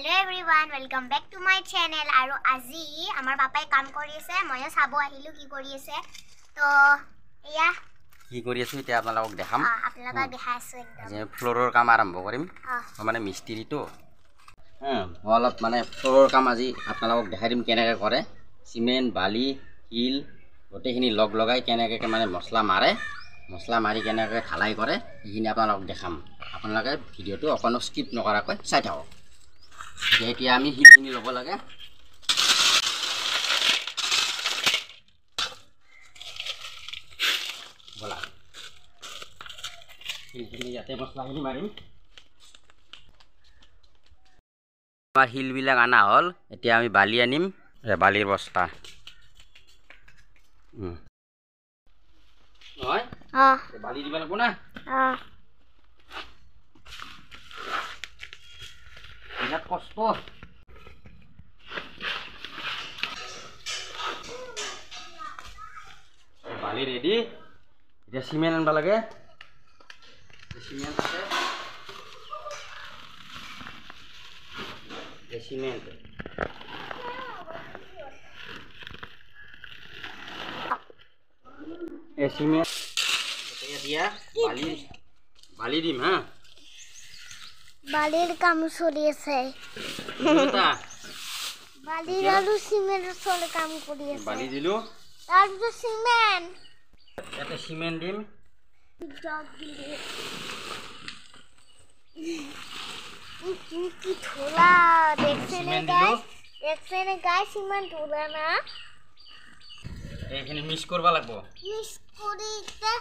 Hello everyone, welcome back to my channel. Aru aji amar papai kaam kori ase, moyo sabo ahilu ki kori ase. To eya কি কৰি আছো এতিয়া আপোনালোকক দেখাম আপোনালোকক দেখাইছো একদম যে ফ্লোৰৰ কাম আৰম্ভ কৰিম মানে মিস্ত্ৰীটো অলপ মানে ফ্লোৰৰ কাম আজি আপোনালোকক দেখাই দিম কেনেকৈ কৰে সিমেন্ট বালি শিল গোটেইখিনি লগ লগাই কেনেকৈ মানে মছলা মাৰি কেনেকৈ ঢালাই কৰে এইখিনি আপোনালোকক দেখাম আপোনালোকে ভিডিঅ'টো অকণো স্কিপ নকৰাকৈ চাই থাকক এতিয়া আমি শিলখিনি ল'ব লাগে বলা শিলখিনি ইয়াতে মছলাখিনি মাৰিম আমাৰ শিলবিলাক আনা হ'ল এতিয়া আমি বালি আনিম বালিৰ বস্তা নহয় বালি দিব লাগিব না বিৰাট কষ্ট বালি ৰেডি এতিয়া সিমেন্ট আনবা লাগে সিমেন্ট আছে সিমেন্ট সিমেন্ট দিয়া বালি দিম হা বালির কাম চলি আছে বালির আলু সিমেন্টের চলে কাম করি আছে বালি দিলো তারপর সিমেন্ট এটা সিমেন্ট দিম কি ধোলা দেখছেন গাইস সিমেন্ট ধোলা না এইখিনি মিক্স করবা লাগবো মিক্স করিতে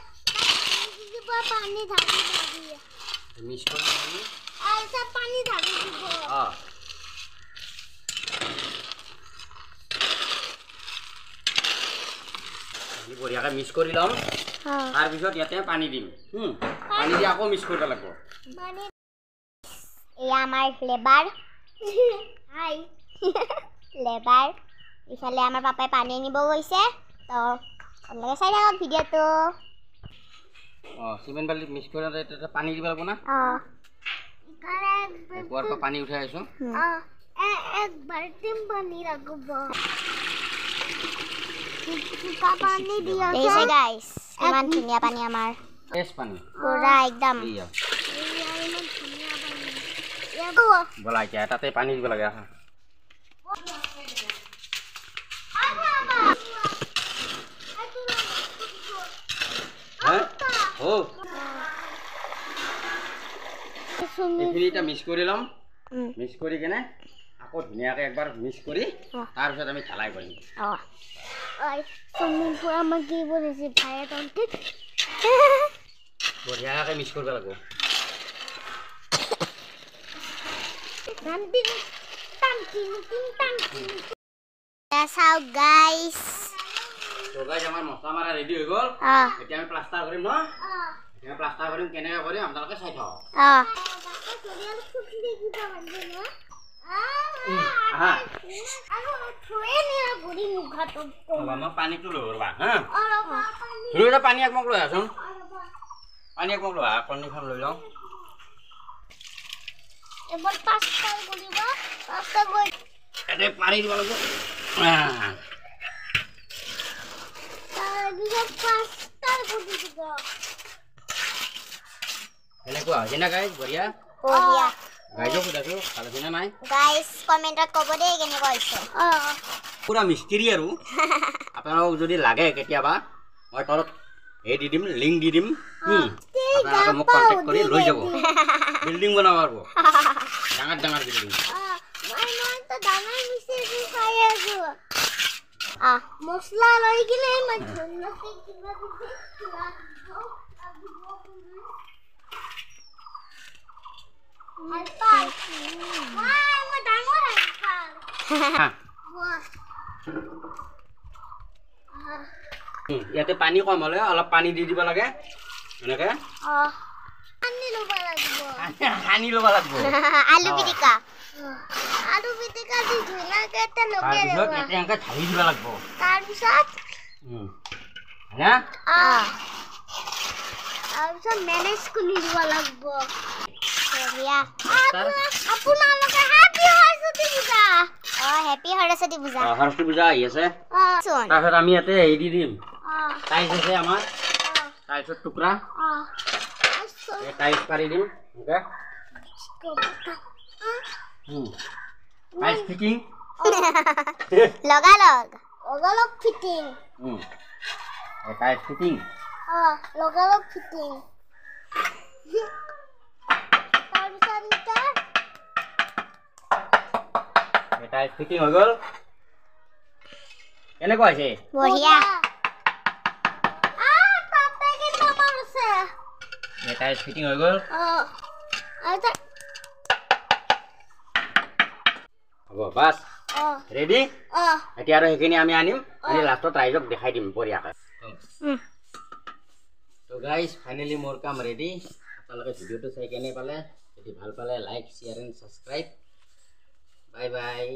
পানি ঢালি মিক্স করবা লাগবো আর সব পানি ঢালি দিব বঢ়িয়াকে মিক্স কৰি লম তাৰ পিছত ইয়াতে পানী দিম পানী দি আকৌ মিক্স কৰিব লাগিব মানে এই আমাৰ লেবাৰ হাই লেবাৰ ইফালে আমাৰ পাপাই পানী আনিব গৈছে তো আপোনালোকে চাই থাকক ভিডিঅ'টো সিমেন্ট বালি মিক্স কৰি তাতে পানী দিব লাগিব না কুৱাৰ পৰা পানী উঠাই আছো এক বাল্টিং পানী লাগিব পানী দিয়া আছে গাইস ইমান ধুনীয়া পানী আমাৰ ফ্ৰেছ পানী পুৰা একদম বলা এতিয়া তাতে পানী দিব লাগে আহা এইখিনিটা মিক্স কৰি ল'ম মিক্স কৰি কেনে আকৌ ধুনীয়াকৈ একবাৰ মিক্স কৰি তাৰপিছত আমি ঢালাই কৰিম বঢ়িয়াকৈ মিক্স কৰিব লাগিব চাওক গাইস আমাৰ মছলা মাৰা ৰেডি হৈ গ'ল এতিয়া আমি প্লাষ্টাৰ কৰিম ন এতিয়া প্লাষ্টাৰ কৰিম কেনেকৈ কৰিম আপোনালোকে চাই থাকক পানীটো লৈ ৰবা হা পানী একমগ লৈ আছোন পানী একমগ লৈ কণীখন লৈ লওঁ এবার পাস্তা করিব পাস্তা কই এতে পানি দিব লাগিব তার বিয়ে পাস্তা করি দিব এনেকুৱা যেনা গাইস বঢ়িয়া গাইজক দেখো ভালো কিনা নাই গাইস কমেন্টত কব দে কেনেকুৱা হৈছে পুৰা মিস্ত্ৰী আৰু আপোনালোক যদি লাগে কেতিয়াবা মই তলত এই দি দিম লিংক দি দিম আপোনালোকে মোক কন্টাক্ট কৰি লৈ যাব বিল্ডিং বনাব পাৰিব ডাঙৰ বিল্ডিং মই তো ডাঙৰ মিস্ত্ৰী খাই আছো মছলা লৈ গিলে মই ধুনীয়াকে কিবা ইয়াতে পানী কম হলে অলপ পানী দি দিব লাগে এনেকে পানী ল'ব লাগিব আলু পিটিকা দি ধুনীয়াকে এটা লগে এনেকে ঢালি দিব লাগিব তাৰপিছত মেনেজ কৰি দিব লাগিব আপোনালোকে হাppy হেপী সৰস্বতী পূজা সৰস্বতী পূজা আহি আছে চোন তাৰপিছত আমি ইয়াতে হেৰি দি দিম টাইলছ আছে আমাৰ টাইলছৰ টুকুৰা এই টাইলছ পাৰি দিম ওকে টাইলছ ফিটিং লগালগ ফিটিং এই টাইলছ ফিটিং লগালগ ফিটিং এই টাইলছ ফিটিং হৈ গ'ল কেনেকুৱা হৈছে বঢ়িয়া এই টাইলছ ফিটিং হৈ গ'ল হ'ব বাছ ৰেডি এতিয়া আৰু সেইখিনি আমি আনিম আনি লাষ্টত ৰাইজক দেখাই দিম বঢ়িয়াকৈ তো গাইজ ফাইনেলি মোৰ কাম ৰেডি আপোনালোকে ভিডিঅ'টো চাই কেনে পালে যদি ভাল পালে like share and subscribe bye bye